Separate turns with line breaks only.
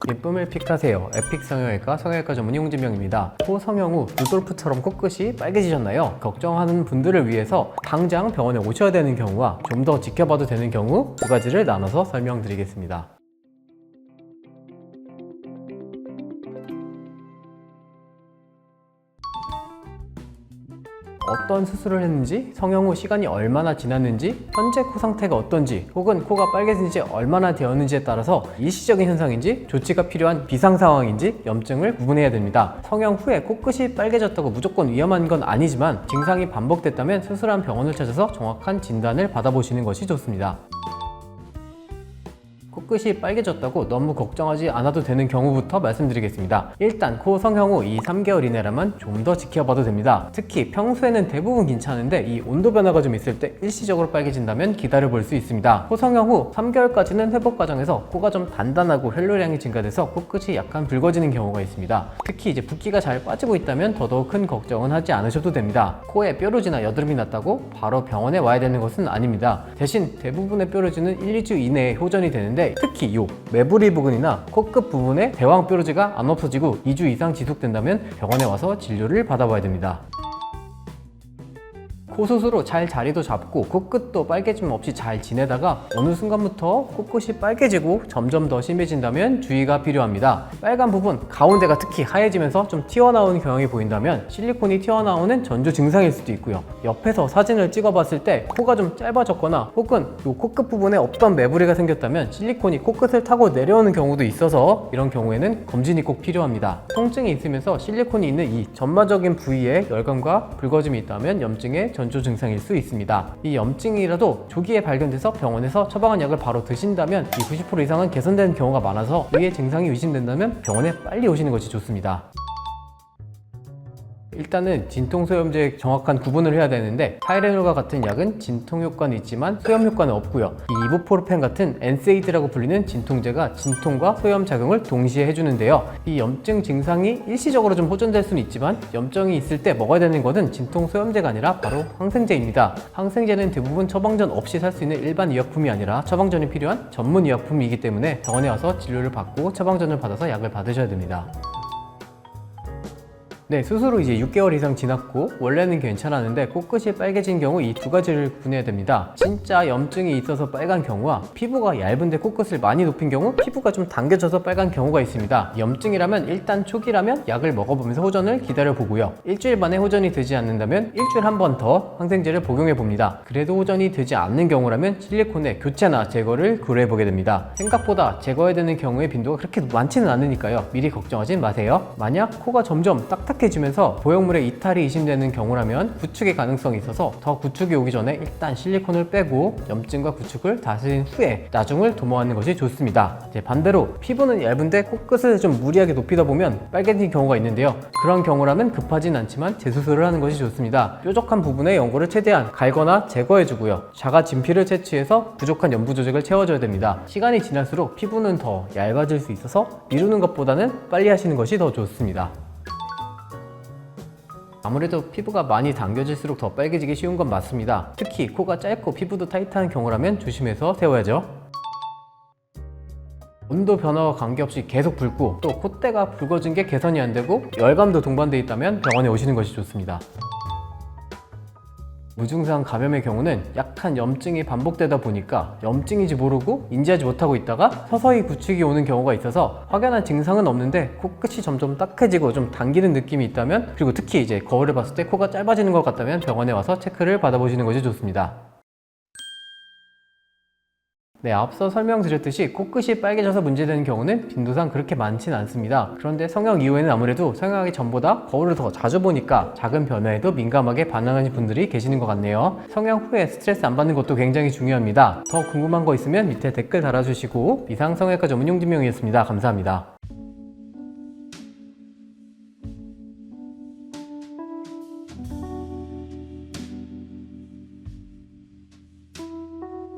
예쁨을 픽하세요. 에픽 성형외과 성형외과 전문 홍진명입니다. 코 성형 후 루돌프처럼 코끝이 빨개지셨나요? 걱정하는 분들을 위해서 당장 병원에 오셔야 되는 경우와 좀 더 지켜봐도 되는 경우 두 가지를 나눠서 설명드리겠습니다. 어떤 수술을 했는지, 성형 후 시간이 얼마나 지났는지, 현재 코 상태가 어떤지, 혹은 코가 빨개진 지 얼마나 되었는지에 따라서 일시적인 현상인지, 조치가 필요한 비상 상황인지 염증을 구분해야 됩니다. 성형 후에 코끝이 빨개졌다고 무조건 위험한 건 아니지만 증상이 반복됐다면 수술한 병원을 찾아서 정확한 진단을 받아보시는 것이 좋습니다. 코끝이 빨개졌다고 너무 걱정하지 않아도 되는 경우부터 말씀드리겠습니다. 일단 코 성형 후 2~3개월 이내라면 좀 더 지켜봐도 됩니다. 특히 평소에는 대부분 괜찮은데 이 온도 변화가 좀 있을 때 일시적으로 빨개진다면 기다려 볼 수 있습니다. 코 성형 후 3개월까지는 회복 과정에서 코가 좀 단단하고 혈류량이 증가돼서 코끝이 약간 붉어지는 경우가 있습니다. 특히 이제 붓기가 잘 빠지고 있다면 더더욱 큰 걱정은 하지 않으셔도 됩니다. 코에 뾰루지나 여드름이 났다고 바로 병원에 와야 되는 것은 아닙니다. 대신 대부분의 뾰루지는 1~2주 이내에 호전이 되는데 특히 요 매부리 부분이나 코끝 부분에 대왕 뾰루지가 안 없어지고 2주 이상 지속된다면 병원에 와서 진료를 받아봐야 됩니다. 코 수술 후 잘 자리도 잡고 코끝도 빨개짐 없이 잘 지내다가 어느 순간부터 코끝이 빨개지고 점점 더 심해진다면 주의가 필요합니다. 빨간 부분 가운데가 특히 하얘지면서 좀 튀어나오는 경향이 보인다면 실리콘이 튀어나오는 전조 증상일 수도 있고요. 옆에서 사진을 찍어봤을 때 코가 좀 짧아졌거나 혹은 이 코끝 부분에 없던 매부리가 생겼다면 실리콘이 코끝을 타고 내려오는 경우도 있어서 이런 경우에는 검진이 꼭 필요합니다. 통증이 있으면서 실리콘이 있는 이 점마적인 부위에 열감과 붉어짐이 있다면 염증의 전조 증상일 수 있습니다. 이 염증이라도 조기에 발견돼서 병원에서 처방한 약을 바로 드신다면 이 90% 이상은 개선되는 경우가 많아서 위의 증상이 의심된다면 병원에 빨리 오시는 것이 좋습니다. 일단은 진통소염제의 정확한 구분을 해야 되는데 타이레놀과 같은 약은 진통 효과는 있지만 소염 효과는 없고요. 이 이부프로펜 같은 NSAID라고 불리는 진통제가 진통과 소염 작용을 동시에 해주는데요. 이 염증 증상이 일시적으로 좀 호전될 수는 있지만 염증이 있을 때 먹어야 되는 것은 진통 소염제가 아니라 바로 항생제입니다. 항생제는 대부분 처방전 없이 살 수 있는 일반 의약품이 아니라 처방전이 필요한 전문 의약품이기 때문에 병원에 와서 진료를 받고 처방전을 받아서 약을 받으셔야 됩니다. 네, 수술 후 이제 6개월 이상 지났고 원래는 괜찮았는데 코끝이 빨개진 경우 이 두 가지를 구분해야 됩니다. 진짜 염증이 있어서 빨간 경우와 피부가 얇은데 코끝을 많이 높인 경우, 피부가 좀 당겨져서 빨간 경우가 있습니다. 염증이라면 일단 초기라면 약을 먹어보면서 호전을 기다려 보고요. 일주일 만에 호전이 되지 않는다면 일주일에 한 번 더 항생제를 복용해 봅니다. 그래도 호전이 되지 않는 경우라면 실리콘의 교체나 제거를 고려해 보게 됩니다. 생각보다 제거해야 되는 경우의 빈도가 그렇게 많지는 않으니까요. 미리 걱정하지 마세요. 만약 코가 점점 딱딱해지면서 보형물의 이탈이 의심되는 경우라면 구축의 가능성이 있어서 더 구축이 오기 전에 일단 실리콘을 빼고 염증과 구축을 다스린 후에 나중을 도모하는 것이 좋습니다. 이제 반대로 피부는 얇은데 코끝을 좀 무리하게 높이다 보면 빨개진 경우가 있는데요. 그런 경우라면 급하진 않지만 재수술을 하는 것이 좋습니다. 뾰족한 부분의 연고를 최대한 갈거나 제거해주고요. 자가 진피를 채취해서 부족한 연부 조직을 채워줘야 됩니다. 시간이 지날수록 피부는 더 얇아질 수 있어서 미루는 것보다는 빨리 하시는 것이 더 좋습니다. 아무래도 피부가 많이 당겨질수록 더 빨개지기 쉬운 건 맞습니다. 특히 코가 짧고 피부도 타이트한 경우라면 조심해서 세워야죠. 온도 변화와 관계없이 계속 붉고 또 콧대가 붉어진 게 개선이 안 되고 열감도 동반돼 있다면 병원에 오시는 것이 좋습니다. 무증상 감염의 경우는 약한 염증이 반복되다 보니까 염증인지 모르고 인지하지 못하고 있다가 서서히 구축이 오는 경우가 있어서 확연한 증상은 없는데 코끝이 점점 딱해지고 좀 당기는 느낌이 있다면, 그리고 특히 이제 거울을 봤을 때 코가 짧아지는 것 같다면 병원에 와서 체크를 받아보시는 것이 좋습니다. 네, 앞서 설명드렸듯이 코끝이 빨개져서 문제되는 경우는 빈도상 그렇게 많지는 않습니다. 그런데 성형 이후에는 아무래도 성형하기 전보다 거울을 더 자주 보니까 작은 변화에도 민감하게 반응하는 분들이 계시는 것 같네요. 성형 후에 스트레스 안 받는 것도 굉장히 중요합니다. 더 궁금한 거 있으면 밑에 댓글 달아주시고 이상 성형외과 전문 홍진명이었습니다. 감사합니다.